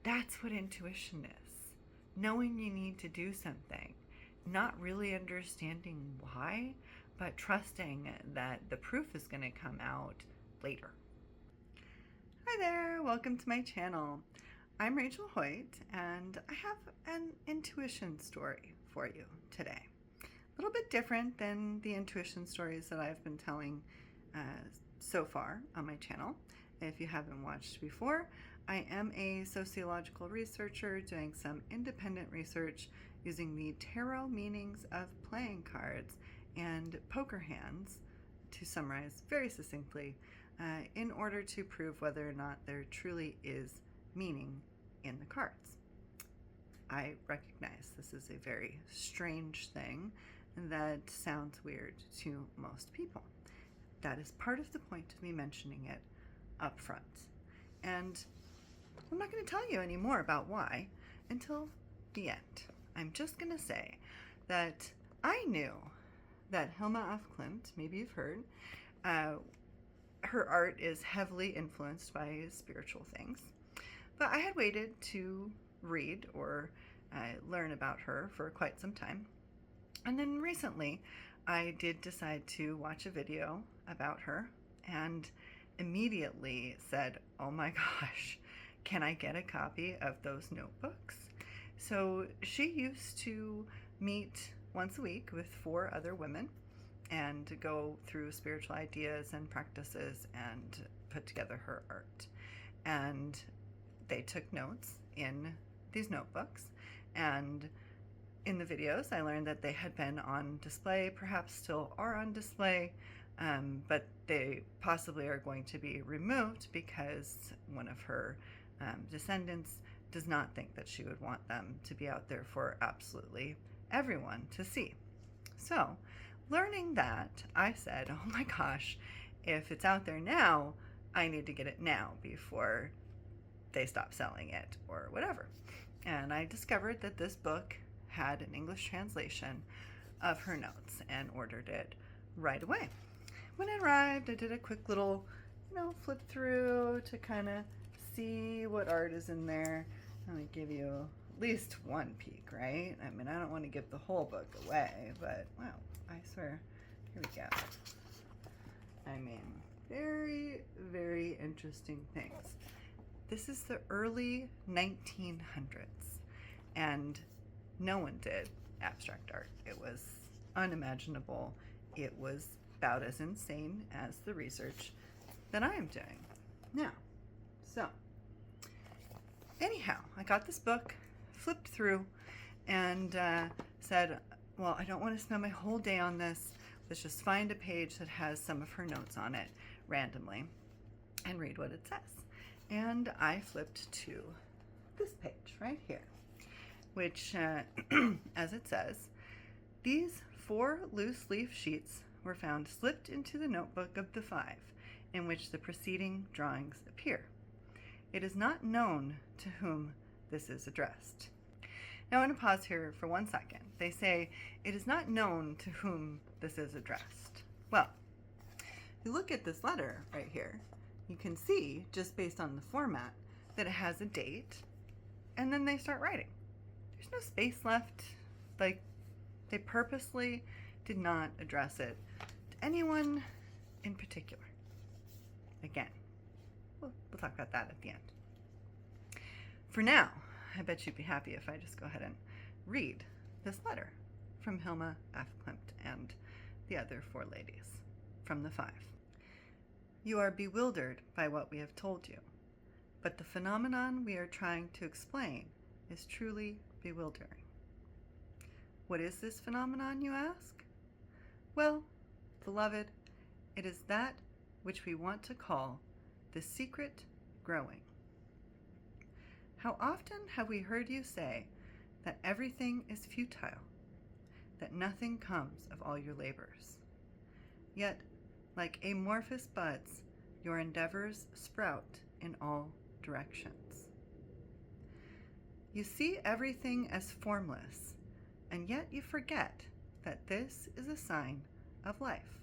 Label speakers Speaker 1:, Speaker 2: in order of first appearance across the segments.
Speaker 1: That's what intuition is. Knowing you need to do something, not really understanding why, but trusting that the proof is going to come out later. Hi there, welcome to my channel. I'm Rachel Hoyt, and I have an intuition story for you today. A little bit different than the intuition stories that I've been telling so far on my channel. If you haven't watched before, I am a sociological researcher doing some independent research using the tarot meanings of playing cards and poker hands, to summarize very succinctly, in order to prove whether or not there truly is meaning in the cards. I recognize this is a very strange thing that sounds weird to most people. That is part of the point of me mentioning it up front. And I'm not going to tell you any more about why until the end. I'm just going to say that I knew that Hilma of Klint, maybe you've heard, her art is heavily influenced by spiritual things. But I had waited to read or learn about her for quite some time. And then recently, I did decide to watch a video about her and immediately said, oh my gosh, can I get a copy of those notebooks? So she used to meet once a week with 4 other women and go through spiritual ideas and practices and put together her art. And they took notes in these notebooks, and in the videos I learned that they had been on display, perhaps still are on display, but they possibly are going to be removed because one of her descendants does not think that she would want them to be out there for absolutely everyone to see. So, learning that, I said, oh my gosh, if it's out there now, I need to get it now before they stop selling it or whatever. And I discovered that this book had an English translation of her notes and ordered it right away. When it arrived, I did a quick little, flip through to kind of see what art is in there. I'm going to give you at least one peek, right? I mean, I don't want to give the whole book away, but wow, I swear. Here we go. I mean, very, very interesting things. This is the early 1900s, and no one did abstract art. It was unimaginable. It was about as insane as the research that I am doing now. So, anyhow, I got this book, flipped through, and said, well, I don't want to spend my whole day on this. Let's just find a page that has some of her notes on it randomly and read what it says. And I flipped to this page right here, which, as it says, these 4 loose leaf sheets were found slipped into the notebook of the 5 in which the preceding drawings appear. It is not known to whom this is addressed. Now I want to pause here for 1 second. They say, it is not known to whom this is addressed. Well, if you look at this letter right here, you can see, just based on the format, that it has a date, and then they start writing. There's no space left. Like, they purposely did not address it to anyone in particular. Again, we'll talk about that at the end. For now, I bet you'd be happy if I just go ahead and read this letter from Hilma af Klint and the other 4 ladies from the 5. You are bewildered by what we have told you, but the phenomenon we are trying to explain is truly bewildering. What is this phenomenon, you ask? Well, beloved, it is that which we want to call the secret growing. How often have we heard you say that everything is futile, that nothing comes of all your labors? Yet, like amorphous buds, your endeavors sprout in all directions. You see everything as formless, and yet you forget that this is a sign of life.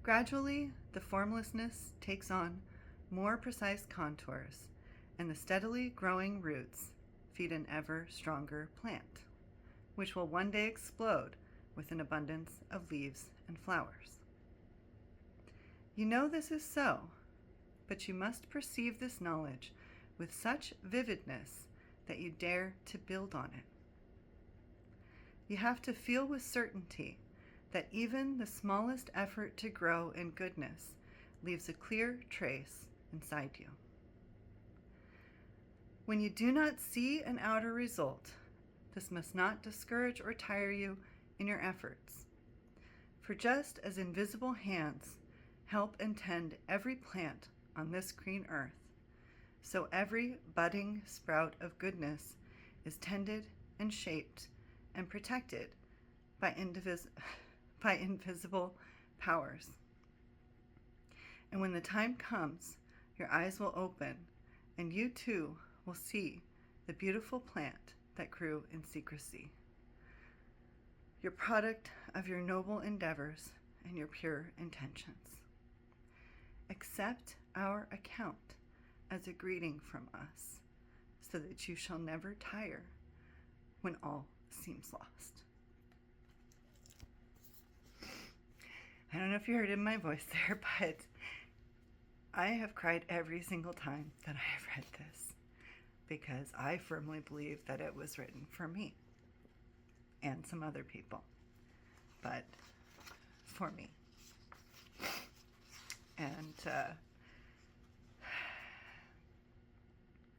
Speaker 1: Gradually, the formlessness takes on more precise contours and the steadily growing roots feed an ever stronger plant, which will one day explode with an abundance of leaves and flowers. You know this is so, but you must perceive this knowledge with such vividness that you dare to build on it. You have to feel with certainty that even the smallest effort to grow in goodness leaves a clear trace inside you. When you do not see an outer result, this must not discourage or tire you in your efforts. For just as invisible hands help and tend every plant on this green earth, so every budding sprout of goodness is tended and shaped and protected by invisible powers. And when the time comes, your eyes will open, and you too will see the beautiful plant that grew in secrecy, your product of your noble endeavors and your pure intentions. Accept our account as a greeting from us, so that you shall never tire when all seems lost. I don't know if you heard in my voice there, but I have cried every single time that I have read this, because I firmly believe that it was written for me and some other people, but for me. And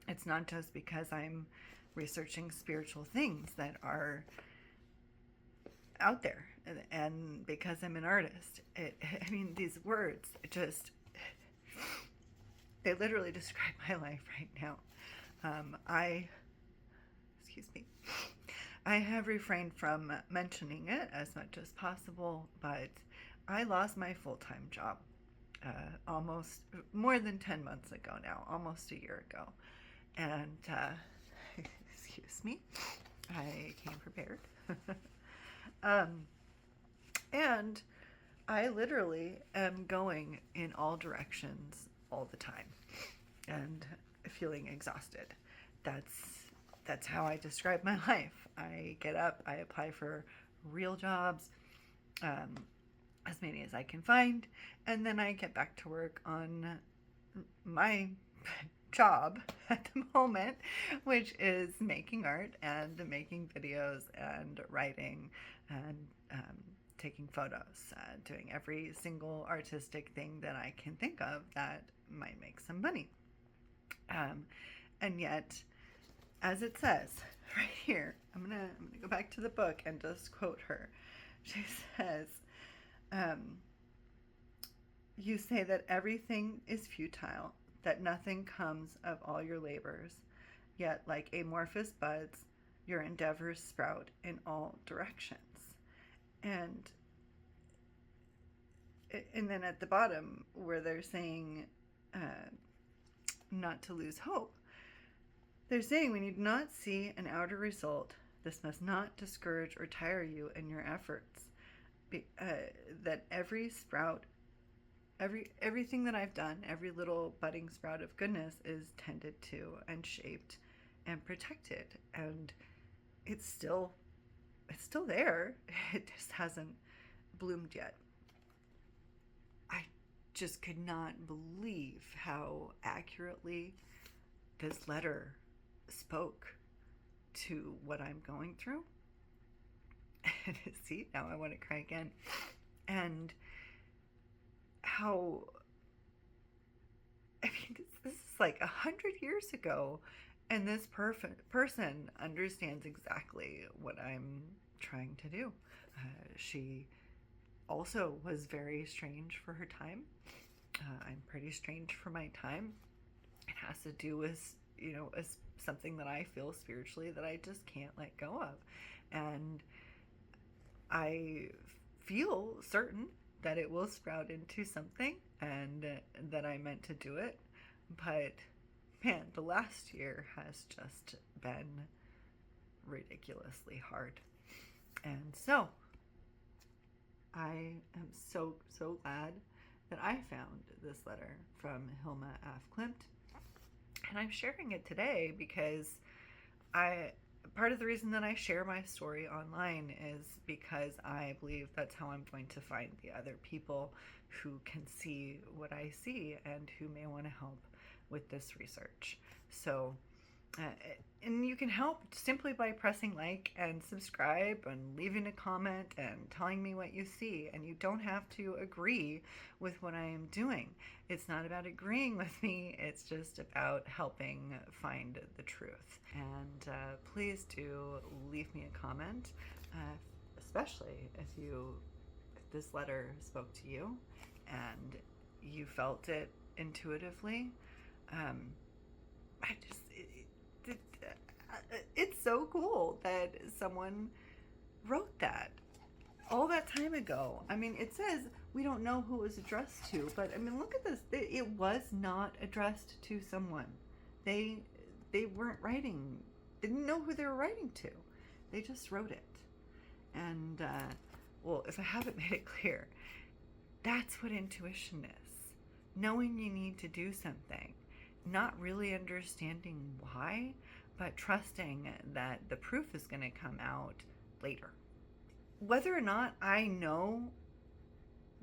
Speaker 1: it's not just because I'm researching spiritual things that are out there, and because I'm an artist. I mean, these words just, they literally describe my life right now. I have refrained from mentioning it as much as possible, but I lost my full-time job almost more than 10 months ago now, almost a year ago. And excuse me, I came prepared. And I literally am going in all directions all the time and feeling exhausted. That's how I describe my life. I get up, I apply for real jobs, as many as I can find, and then I get back to work on my job at the moment, which is making art and making videos and writing and taking photos, doing every single artistic thing that I can think of that might make some money. And yet, as it says right here, I'm gonna go back to the book and just quote her. She says, you say that everything is futile, that nothing comes of all your labors, yet like amorphous buds, your endeavors sprout in all directions. And then at the bottom, where they're saying not to lose hope, they're saying when you do not see an outer result, this must not discourage or tire you in your efforts. That every sprout, everything that I've done, every little budding sprout of goodness is tended to and shaped and protected, and it's still there. It just hasn't bloomed yet. I just could not believe how accurately this letter spoke to what I'm going through. See, now I want to cry again. And how, I mean, this is like 100 years ago, and this person understands exactly what I'm trying to do. She also was very strange for her time. I'm pretty strange for my time. It has to do with, something that I feel spiritually that I just can't let go of. And I feel certain that it will sprout into something and that I meant to do it. But man, the last year has just been ridiculously hard. And so I am so glad that I found this letter from Hilma F. Klint. And I'm sharing it today because I part of the reason that I share my story online is because I believe that's how I'm going to find the other people who can see what I see and who may want to help with this research. So uh, and you can help simply by pressing like and subscribe and leaving a comment and telling me what you see. And you don't have to agree with what I am doing. It's not about agreeing with me, it's just about helping find the truth. And please do leave me a comment, especially if this letter spoke to you and you felt it intuitively. I just it's so cool that someone wrote that all that time ago. I mean, it says we don't know who it was addressed to, but I mean, look at this. It was not addressed to someone. They weren't writing. They didn't know who they were writing to. They just wrote it. And well, if I haven't made it clear, that's what intuition is. Knowing you need to do something, not really understanding why, but trusting that the proof is going to come out later. Whether or not I know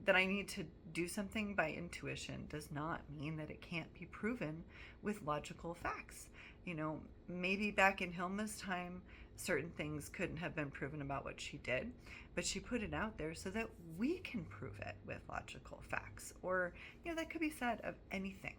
Speaker 1: that I need to do something by intuition does not mean that it can't be proven with logical facts. You know, maybe back in Hilma's time, certain things couldn't have been proven about what she did, but she put it out there so that we can prove it with logical facts. Or, you know, that could be said of anything.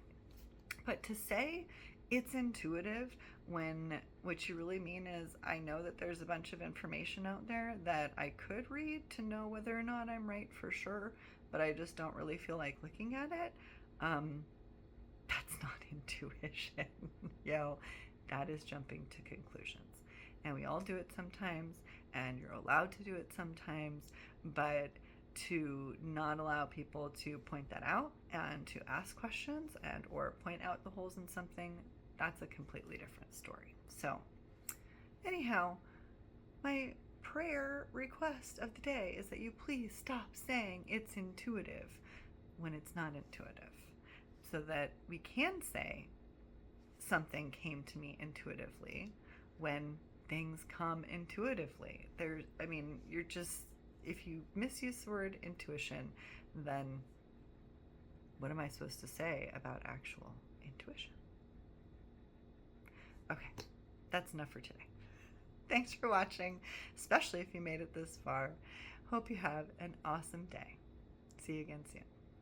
Speaker 1: But to say it's intuitive when what you really mean is I know that there's a bunch of information out there that I could read to know whether or not I'm right for sure, but I just don't really feel like looking at it, that's not intuition. That is jumping to conclusions. And we all do it sometimes, and you're allowed to do it sometimes, but to not allow people to point that out and to ask questions and or point out the holes in something, that's a completely different story. So anyhow, my prayer request of the day is that you please stop saying it's intuitive when it's not intuitive, so that we can say something came to me intuitively when things come intuitively. If you misuse the word intuition, then what am I supposed to say about actual intuition? Okay, that's enough for today. Thanks for watching, especially if you made it this far. Hope you have an awesome day. See you again soon.